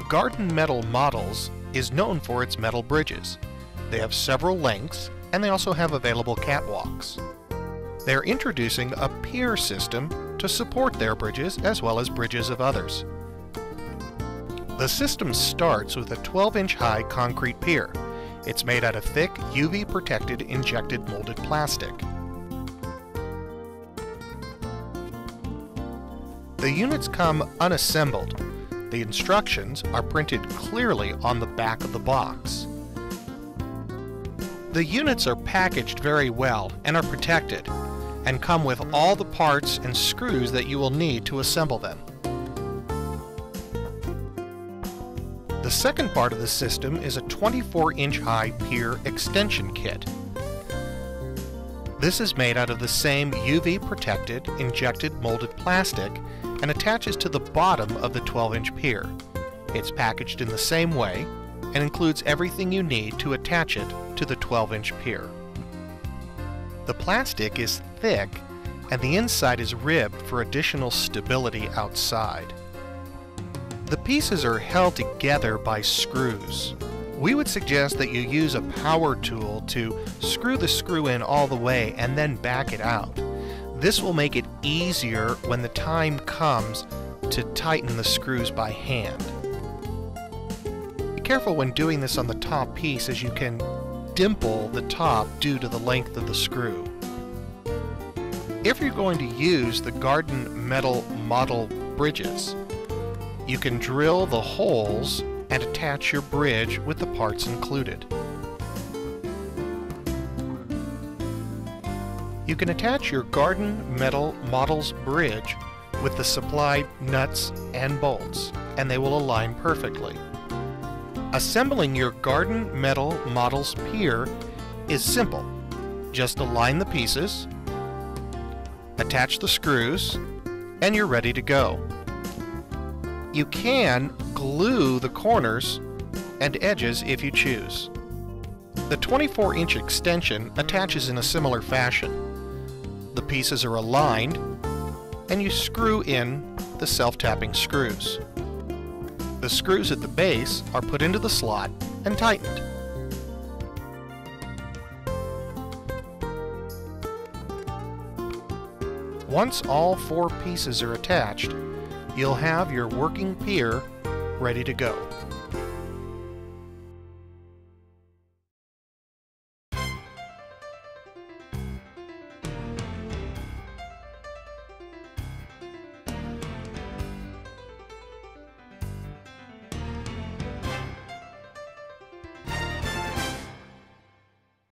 Garden Metal Models is known for its metal bridges. They have several lengths, and they also have available catwalks. They're introducing a Pier system to support their bridges as well as bridges of others. The system starts with a 12-inch high concrete pier. It's made out of thick, UV-protected injected molded plastic. The units come unassembled. The instructions are printed clearly on the back of the box. The units are packaged very well and are protected, and come with all the parts and screws that you will need to assemble them. The second part of the system is a 24-inch high pier extension kit. This is made out of the same UV-protected injected molded plastic and attaches to the bottom of the 12-inch pier. It's packaged in the same way and includes everything you need to attach it to the 12-inch pier. The plastic is thick and the inside is ribbed for additional stability outside. The pieces are held together by screws. We would suggest that you use a power tool to screw the screw in all the way and then back it out. This will make it easier when the time comes to tighten the screws by hand. Be careful when doing this on the top piece, as you can dimple the top due to the length of the screw. If you're going to use the Garden Metal Model bridges, you can drill the holes and attach your bridge with the parts included. You can attach your Garden Metal Models bridge with the supplied nuts and bolts, and they will align perfectly. Assembling your Garden Metal Models pier is simple. Just align the pieces, attach the screws, and you're ready to go. You can glue the corners and edges if you choose. The 24-inch extension attaches in a similar fashion. The pieces are aligned, and you screw in the self-tapping screws. The screws at the base are put into the slot and tightened. Once all 4 pieces are attached, you'll have your working pier ready to go.